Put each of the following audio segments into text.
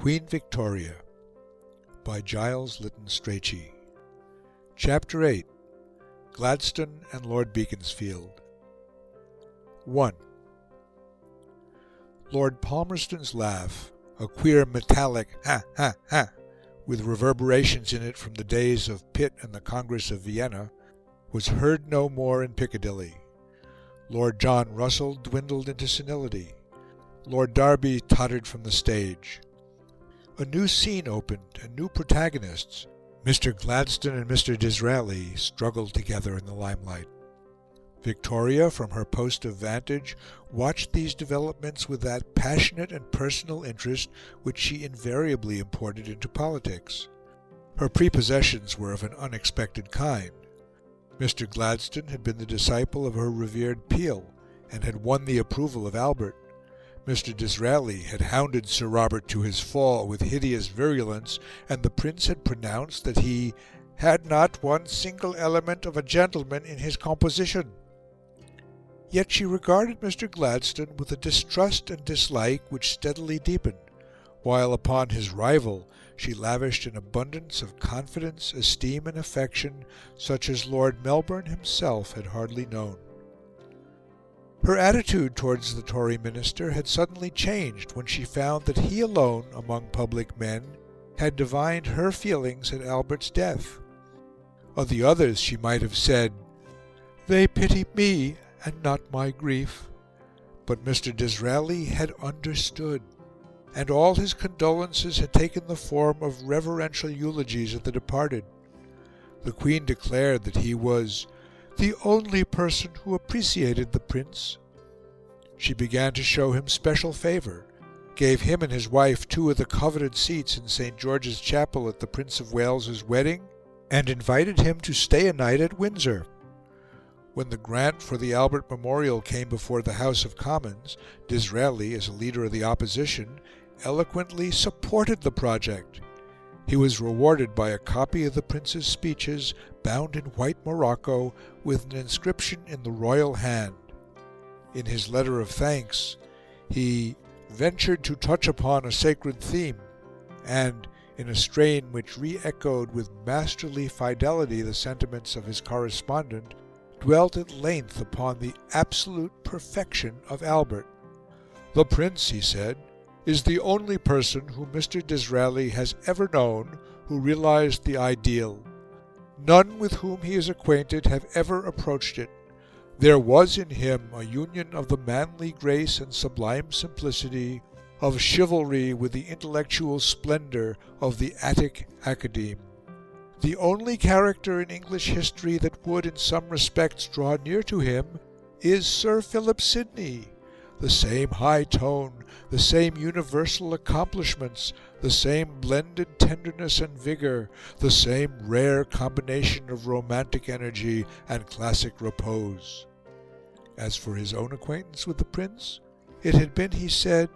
Queen Victoria by Giles Lytton Strachey. Chapter 8. Gladstone and Lord Beaconsfield. 1. Lord Palmerston's laugh, a queer metallic ha ha ha, with reverberations in it from the days of Pitt and the Congress of Vienna, was heard no more in Piccadilly. Lord John Russell dwindled into senility. Lord Derby tottered from the stage. A new scene opened, and new protagonists, Mr. Gladstone and Mr. Disraeli, struggled together in the limelight. Victoria, from her post of vantage, watched these developments with that passionate and personal interest which she invariably imported into politics. Her prepossessions were of an unexpected kind. Mr. Gladstone had been the disciple of her revered Peel, and had won the approval of Albert. Mr. Disraeli had hounded Sir Robert to his fall with hideous virulence, and the Prince had pronounced that he had not one single element of a gentleman in his composition. Yet she regarded Mr. Gladstone with a distrust and dislike which steadily deepened, while upon his rival she lavished an abundance of confidence, esteem, and affection such as Lord Melbourne himself had hardly known. Her attitude towards the Tory minister had suddenly changed when she found that he alone, among public men, had divined her feelings at Albert's death. Of the others she might have said, "They pity me and not my grief." But Mr. Disraeli had understood, and all his condolences had taken the form of reverential eulogies of the departed. The Queen declared that he was the only person who appreciated the Prince. She began to show him special favour, gave him and his wife 2 of the coveted seats in St. George's Chapel at the Prince of Wales's wedding, and invited him to stay a night at Windsor. When the grant for the Albert Memorial came before the House of Commons, Disraeli, as a leader of the opposition, eloquently supported the project. He was rewarded by a copy of the Prince's speeches, bound in white morocco, with an inscription in the royal hand. In his letter of thanks, he ventured to touch upon a sacred theme, and, in a strain which re-echoed with masterly fidelity the sentiments of his correspondent, dwelt at length upon the absolute perfection of Albert. "The Prince," he said, "is the only person whom Mr. Disraeli has ever known who realized the ideal. None with whom he is acquainted have ever approached it. There was in him a union of the manly grace and sublime simplicity, of chivalry with the intellectual splendour of the Attic Academe. The only character in English history that would in some respects draw near to him is Sir Philip Sidney. The same high tone, the same universal accomplishments, the same blended tenderness and vigour, the same rare combination of romantic energy and classic repose." As for his own acquaintance with the Prince, it had been, he said,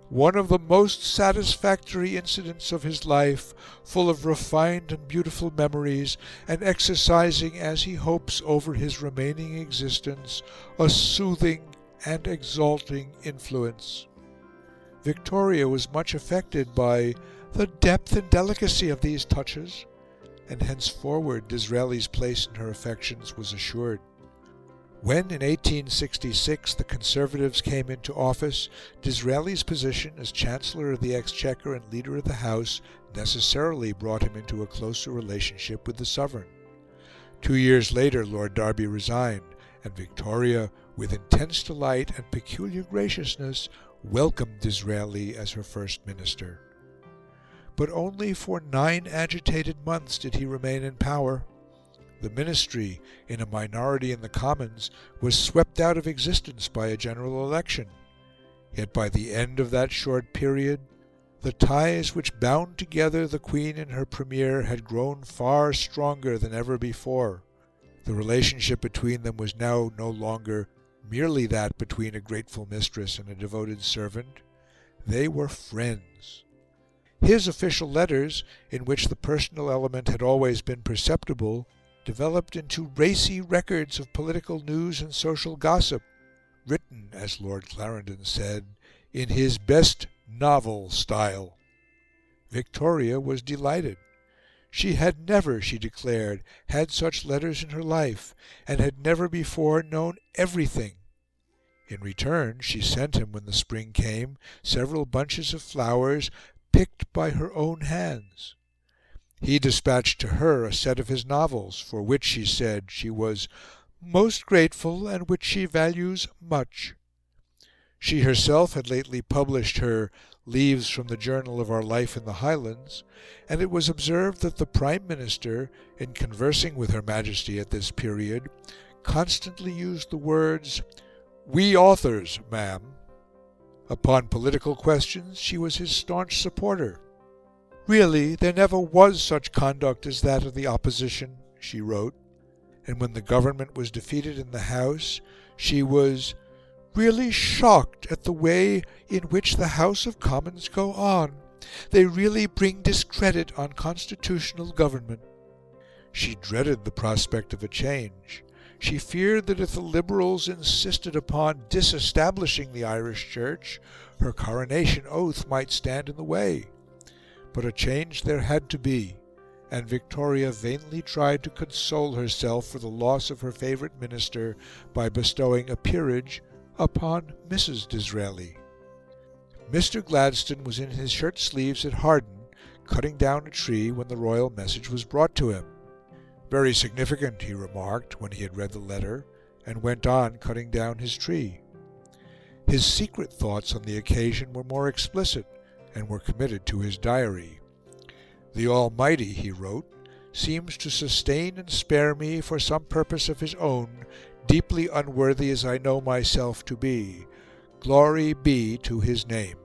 "one of the most satisfactory incidents of his life, full of refined and beautiful memories, and exercising, as he hopes, over his remaining existence, a soothing and exalting influence." Victoria was much affected by the depth and delicacy of these touches, and henceforward Disraeli's place in her affections was assured. When, in 1866, the Conservatives came into office, Disraeli's position as Chancellor of the Exchequer and Leader of the House necessarily brought him into a closer relationship with the Sovereign. 2 years later Lord Derby resigned, and Victoria, with intense delight and peculiar graciousness, welcomed Disraeli as her First Minister. But only for 9 agitated months did he remain in power. The Ministry, in a minority in the Commons, was swept out of existence by a general election. Yet by the end of that short period, the ties which bound together the Queen and her Premier had grown far stronger than ever before. The relationship between them was now no longer merely that between a grateful mistress and a devoted servant. They were friends. His official letters, in which the personal element had always been perceptible, developed into racy records of political news and social gossip, written, as Lord Clarendon said, in his best novel style. Victoria was delighted. She had never, she declared, had such letters in her life, and had never before known everything. In return, she sent him, when the spring came, several bunches of flowers picked by her own hands. He dispatched to her a set of his novels, for which, she said, she was most grateful, and which she values much. She herself had lately published her Leaves from the Journal of Our Life in the Highlands, and it was observed that the Prime Minister, in conversing with Her Majesty at this period, constantly used the words, "We authors, ma'am." Upon political questions she was his staunch supporter. "Really, there never was such conduct as that of the Opposition," she wrote, and when the Government was defeated in the House, she was "really shocked at the way in which the House of Commons go on. They really bring discredit on constitutional government." She dreaded the prospect of a change. She feared that if the Liberals insisted upon disestablishing the Irish Church, her coronation oath might stand in the way. But a change there had to be, and Victoria vainly tried to console herself for the loss of her favourite minister by bestowing a peerage upon Mrs. Disraeli. Mr. Gladstone was in his shirt sleeves at Hawarden, cutting down a tree, when the royal message was brought to him. "Very significant," he remarked, when he had read the letter, and went on cutting down his tree. His secret thoughts on the occasion were more explicit, and were committed to his diary. "The Almighty," he wrote, "seems to sustain and spare me for some purpose of His own, deeply unworthy as I know myself to be. Glory be to His name."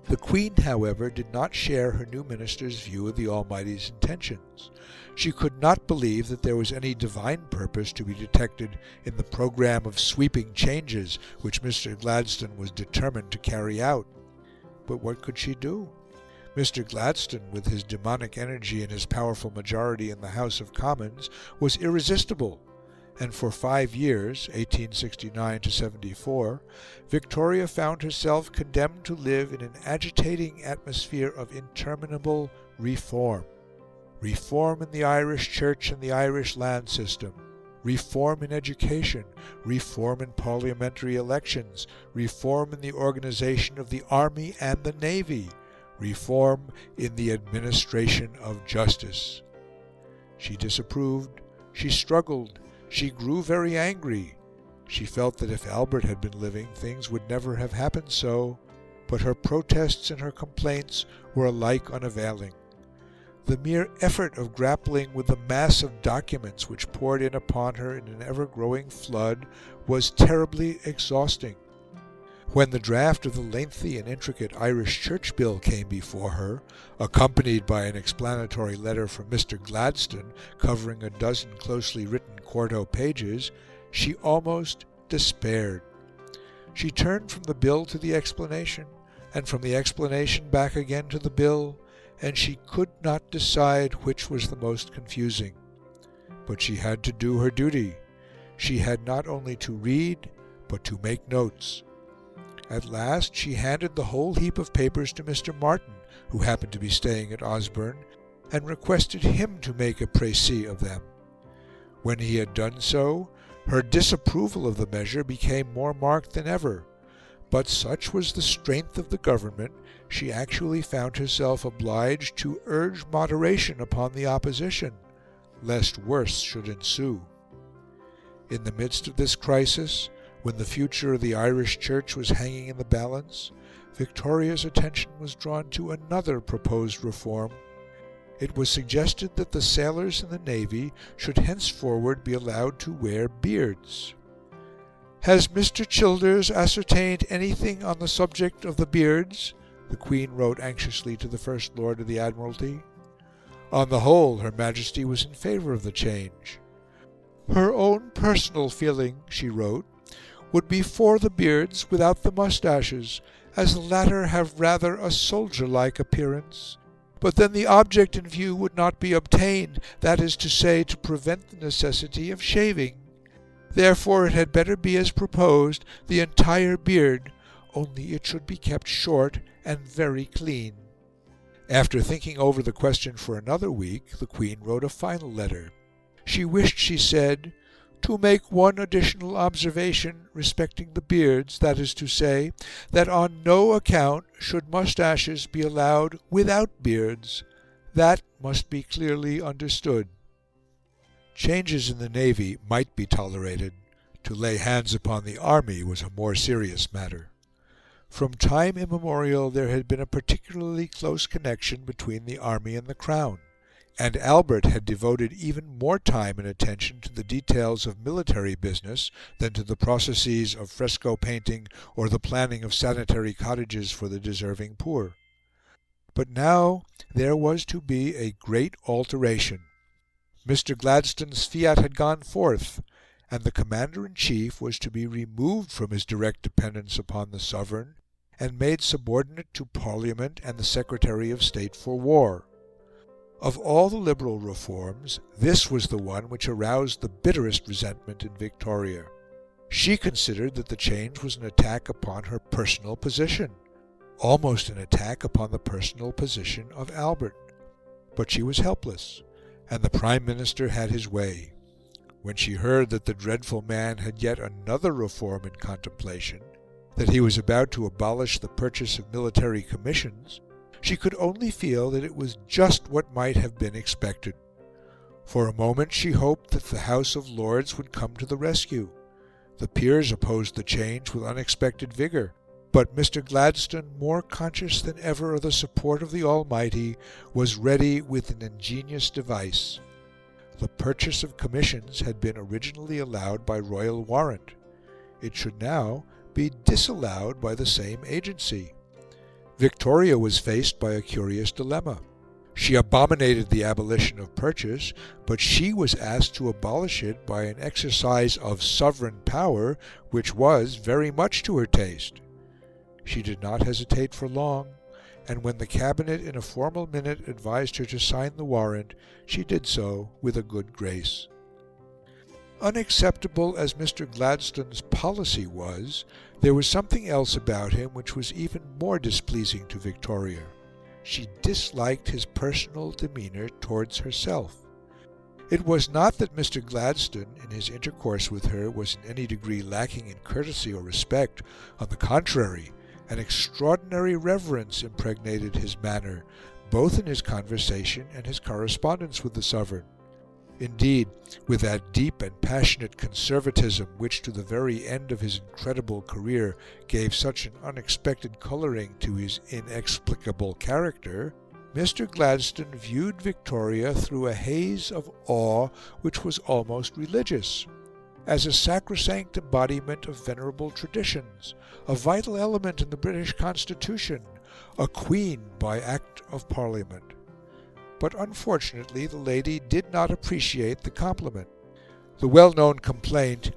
The Queen, however, did not share her new minister's view of the Almighty's intentions. She could not believe that there was any divine purpose to be detected in the programme of sweeping changes which Mr. Gladstone was determined to carry out. But what could she do? Mr. Gladstone, with his demonic energy and his powerful majority in the House of Commons, was irresistible, and for 5 years, 1869 to 74, Victoria found herself condemned to live in an agitating atmosphere of interminable reform. Reform in the Irish Church and the Irish land system, reform in education, reform in parliamentary elections, reform in the organisation of the Army and the Navy, reform in the administration of justice. She disapproved, she struggled, she grew very angry. She felt that if Albert had been living, things would never have happened so, but her protests and her complaints were alike unavailing. The mere effort of grappling with the mass of documents which poured in upon her in an ever-growing flood was terribly exhausting. When the draft of the lengthy and intricate Irish Church Bill came before her, accompanied by an explanatory letter from Mr. Gladstone covering a dozen closely written quarto pages, she almost despaired. She turned from the bill to the explanation, and from the explanation back again to the bill, and she could not decide which was the most confusing. But she had to do her duty. She had not only to read, but to make notes. At last she handed the whole heap of papers to Mr. Martin, who happened to be staying at Osborne, and requested him to make a précis of them. When he had done so, her disapproval of the measure became more marked than ever, but such was the strength of the government, she actually found herself obliged to urge moderation upon the opposition, lest worse should ensue. In the midst of this crisis, when the future of the Irish Church was hanging in the balance, Victoria's attention was drawn to another proposed reform. It was suggested that the sailors in the Navy should henceforward be allowed to wear beards. "Has Mr. Childers ascertained anything on the subject of the beards?" the Queen wrote anxiously to the First Lord of the Admiralty. On the whole, Her Majesty was in favour of the change. "Her own personal feeling," she wrote, "would be for the beards without the moustaches, as the latter have rather a soldier-like appearance. But then the object in view would not be obtained, that is to say, to prevent the necessity of shaving. Therefore it had better be as proposed, the entire beard, only it should be kept short and very clean." After thinking over the question for another week, the Queen wrote a final letter. She wished, she said, to make one additional observation respecting the beards, that is to say, that on no account should moustaches be allowed without beards. That must be clearly understood. Changes in the Navy might be tolerated. To lay hands upon the Army was a more serious matter. From time immemorial there had been a particularly close connection between the Army and the Crown, and Albert had devoted even more time and attention to the details of military business than to the processes of fresco painting or the planning of sanitary cottages for the deserving poor. But now there was to be a great alteration. Mr. Gladstone's fiat had gone forth, and the Commander-in-Chief was to be removed from his direct dependence upon the Sovereign and made subordinate to Parliament and the Secretary of State for War. Of all the Liberal reforms, this was the one which aroused the bitterest resentment in Victoria. She considered that the change was an attack upon her personal position, almost an attack upon the personal position of Albert. But she was helpless, and the Prime Minister had his way. When she heard that the dreadful man had yet another reform in contemplation, that he was about to abolish the purchase of military commissions, she could only feel that it was just what might have been expected. For a moment she hoped that the House of Lords would come to the rescue. The Peers opposed the change with unexpected vigour, but Mr. Gladstone, more conscious than ever of the support of the Almighty, was ready with an ingenious device. The purchase of commissions had been originally allowed by royal warrant. It should now be disallowed by the same agency. Victoria was faced by a curious dilemma. She abominated the abolition of purchase, but she was asked to abolish it by an exercise of sovereign power which was very much to her taste. She did not hesitate for long, and when the Cabinet in a formal minute advised her to sign the warrant, she did so with a good grace. Unacceptable as Mr. Gladstone's policy was, there was something else about him which was even more displeasing to Victoria. She disliked his personal demeanour towards herself. It was not that Mr. Gladstone, in his intercourse with her, was in any degree lacking in courtesy or respect. On the contrary, an extraordinary reverence impregnated his manner, both in his conversation and his correspondence with the Sovereign. Indeed, with that deep and passionate conservatism which to the very end of his incredible career gave such an unexpected colouring to his inexplicable character, Mr. Gladstone viewed Victoria through a haze of awe which was almost religious, as a sacrosanct embodiment of venerable traditions, a vital element in the British Constitution, a queen by Act of Parliament. But unfortunately the lady did not appreciate the compliment. The well-known complaint,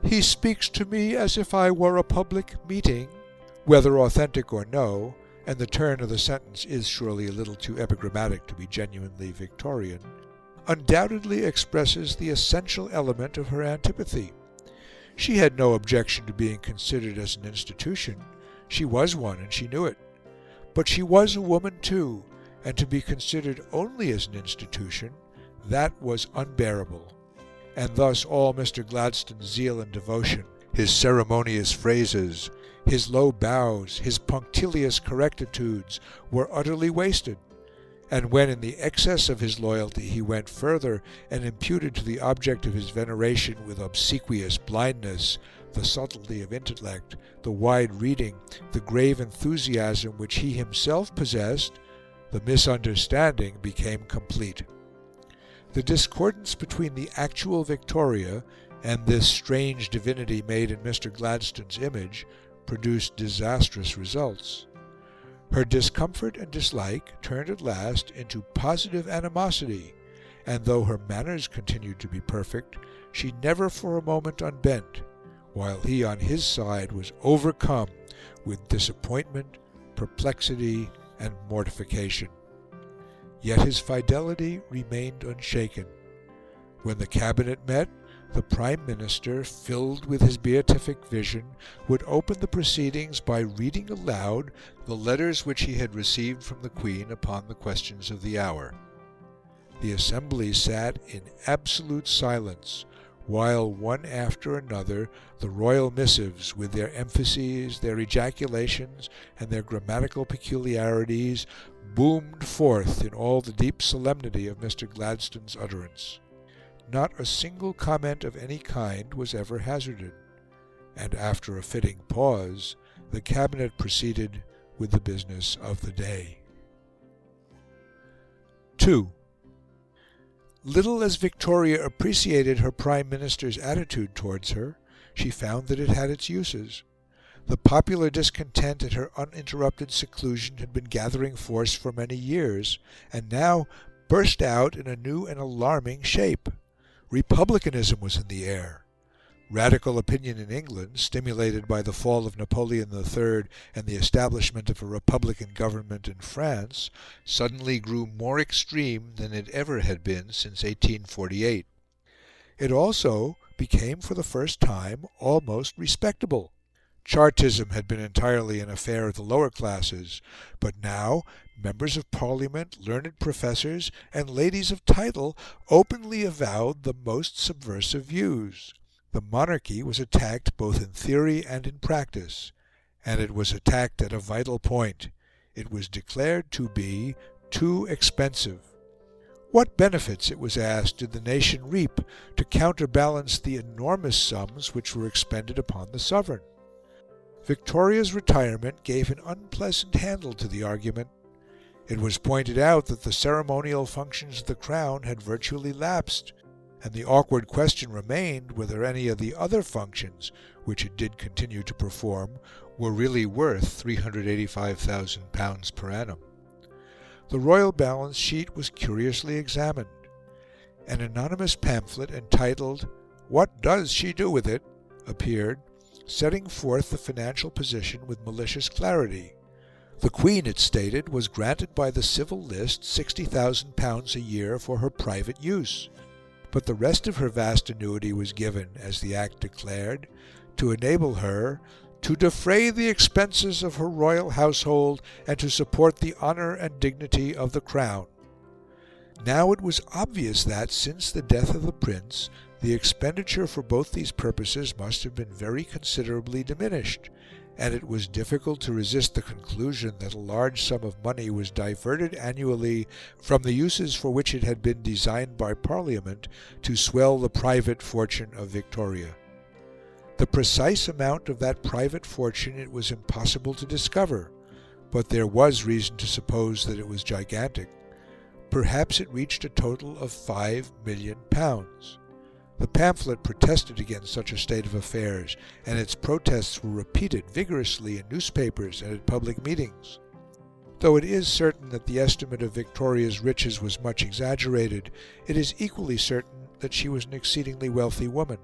"He speaks to me as if I were a public meeting," whether authentic or no, and the turn of the sentence is surely a little too epigrammatic to be genuinely Victorian, undoubtedly expresses the essential element of her antipathy. She had no objection to being considered as an institution. She was one, and she knew it. But she was a woman too, and to be considered only as an institution, that was unbearable. And thus all Mr. Gladstone's zeal and devotion, his ceremonious phrases, his low bows, his punctilious correctitudes, were utterly wasted. And when in the excess of his loyalty he went further and imputed to the object of his veneration with obsequious blindness the subtlety of intellect, the wide reading, the grave enthusiasm which he himself possessed, the misunderstanding became complete. The discordance between the actual Victoria and this strange divinity made in Mr. Gladstone's image produced disastrous results. Her discomfort and dislike turned at last into positive animosity, and though her manners continued to be perfect, she never for a moment unbent, while he on his side was overcome with disappointment, perplexity, and mortification. Yet his fidelity remained unshaken. When the Cabinet met, The Prime Minister, filled with his beatific vision, would open the proceedings by reading aloud the letters which he had received from the Queen upon the questions of the hour. The Assembly sat in absolute silence, while one after another the royal missives, with their emphases, their ejaculations, and their grammatical peculiarities, boomed forth in all the deep solemnity of Mr. Gladstone's utterance. Not a single comment of any kind was ever hazarded, and after a fitting pause, the Cabinet proceeded with the business of the day. 2. Little as Victoria appreciated her Prime Minister's attitude towards her, she found that it had its uses. The popular discontent at her uninterrupted seclusion had been gathering force for many years, and now burst out in a new and alarming shape. Republicanism was in the air. Radical opinion in England, stimulated by the fall of Napoleon III and the establishment of a republican government in France, suddenly grew more extreme than it ever had been since 1848. It also became for the first time almost respectable. Chartism had been entirely an affair of the lower classes, but now members of Parliament, learned professors, and ladies of title openly avowed the most subversive views. The monarchy was attacked both in theory and in practice, and it was attacked at a vital point. It was declared to be too expensive. What benefits, it was asked, did the nation reap to counterbalance the enormous sums which were expended upon the sovereign? Victoria's retirement gave an unpleasant handle to the argument. It was pointed out that the ceremonial functions of the Crown had virtually lapsed, and the awkward question remained whether any of the other functions, which it did continue to perform, were really worth £385,000 per annum. The royal balance sheet was curiously examined. An anonymous pamphlet entitled "What Does She Do With It?" appeared, setting forth the financial position with malicious clarity. The Queen, it stated, was granted by the civil list £60,000 a year for her private use, but the rest of her vast annuity was given, as the Act declared, to enable her to defray the expenses of her royal household and to support the honour and dignity of the Crown. Now it was obvious that, since the death of the Prince, the expenditure for both these purposes must have been very considerably diminished, and it was difficult to resist the conclusion that a large sum of money was diverted annually from the uses for which it had been designed by Parliament to swell the private fortune of Victoria. The precise amount of that private fortune it was impossible to discover, but there was reason to suppose that it was gigantic. Perhaps it reached a total of £5 million. The pamphlet protested against such a state of affairs, and its protests were repeated vigorously in newspapers and at public meetings. Though it is certain that the estimate of Victoria's riches was much exaggerated, it is equally certain that she was an exceedingly wealthy woman.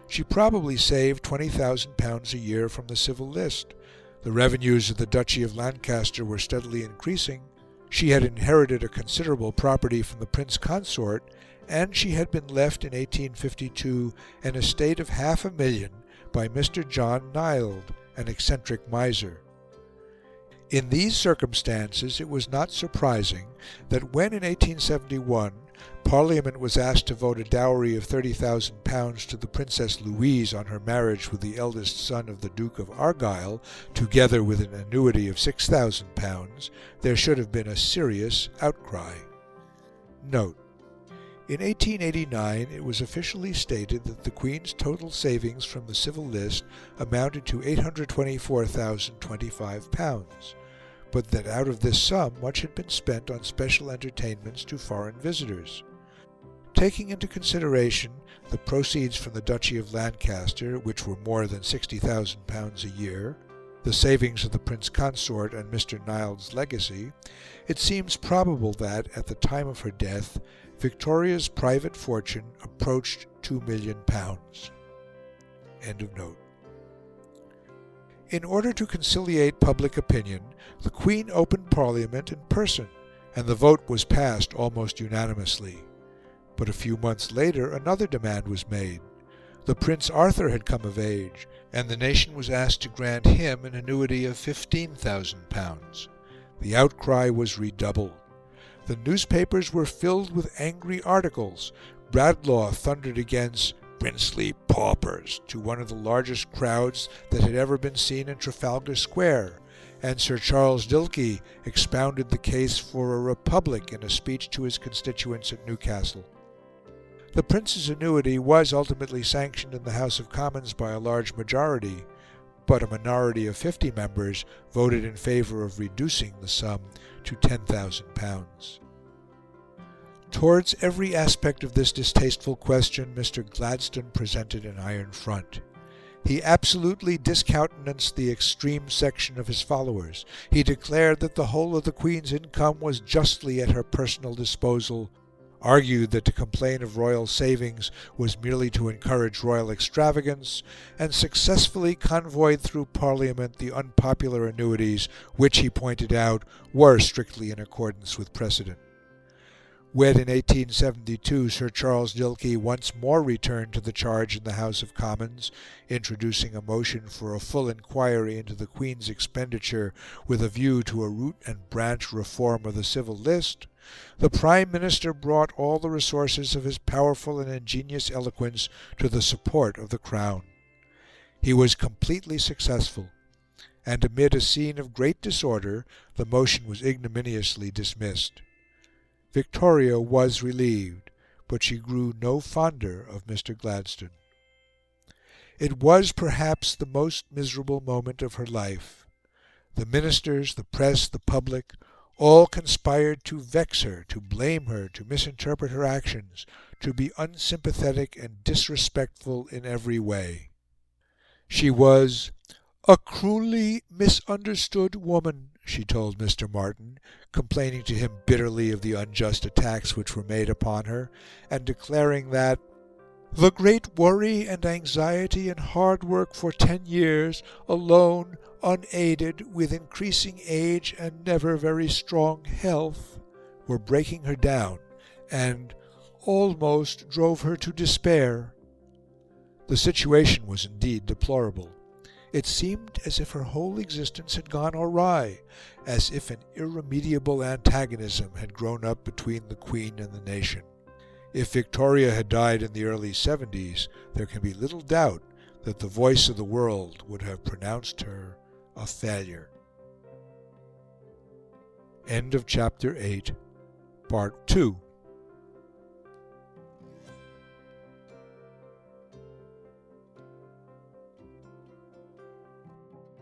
She probably saved £20,000 a year from the civil list. The revenues of the Duchy of Lancaster were steadily increasing. She had inherited a considerable property from the Prince Consort, and she had been left in 1852 an estate of £500,000 by Mr. John Neild, an eccentric miser. In these circumstances, it was not surprising that when, in 1871, Parliament was asked to vote a dowry of £30,000 to the Princess Louise on her marriage with the eldest son of the Duke of Argyll, together with an annuity of £6,000, there should have been a serious outcry. Note: in 1889 it was officially stated that the Queen's total savings from the civil list amounted to £824,025, but that out of this sum much had been spent on special entertainments to foreign visitors. Taking into consideration the proceeds from the Duchy of Lancaster, which were more than £60,000 a year, the savings of the Prince Consort and Mr. Neild's legacy, it seems probable that, at the time of her death, Victoria's private fortune approached £2 million. End of note. In order to conciliate public opinion, the Queen opened Parliament in person, and the vote was passed almost unanimously. But a few months later another demand was made. The Prince Arthur had come of age, and the nation was asked to grant him an annuity of £15,000. The outcry was redoubled. The newspapers were filled with angry articles. Bradlaugh thundered against princely paupers to one of the largest crowds that had ever been seen in Trafalgar Square, and Sir Charles Dilke expounded the case for a republic in a speech to his constituents at Newcastle. The Prince's annuity was ultimately sanctioned in the House of Commons by a large majority, but a minority of 50 members voted in favour of reducing the sum to £10,000. Towards every aspect of this distasteful question Mr. Gladstone presented an iron front. He absolutely discountenanced the extreme section of his followers. He declared that the whole of the Queen's income was justly at her personal disposal, argued that to complain of royal savings was merely to encourage royal extravagance, and successfully convoyed through Parliament the unpopular annuities which, he pointed out, were strictly in accordance with precedent. When in 1872 Sir Charles Dilke once more returned to the charge in the House of Commons, introducing a motion for a full inquiry into the Queen's expenditure with a view to a root and branch reform of the civil list, the Prime Minister brought all the resources of his powerful and ingenious eloquence to the support of the Crown. He was completely successful, and amid a scene of great disorder the motion was ignominiously dismissed. Victoria was relieved, but she grew no fonder of Mr. Gladstone. It was perhaps the most miserable moment of her life. The ministers, the press, the public, all conspired to vex her, to blame her, to misinterpret her actions, to be unsympathetic and disrespectful in every way. She was a cruelly misunderstood woman, she told Mr. Martin, complaining to him bitterly of the unjust attacks which were made upon her, and declaring that the great worry and anxiety and hard work for 10 years, alone, unaided, with increasing age and never very strong health, were breaking her down, and almost drove her to despair. The situation was indeed deplorable. It seemed as if her whole existence had gone awry, as if an irremediable antagonism had grown up between the Queen and the nation. If Victoria had died in the early 70s, there can be little doubt that the voice of the world would have pronounced her a failure. End of Chapter 8, Part 2.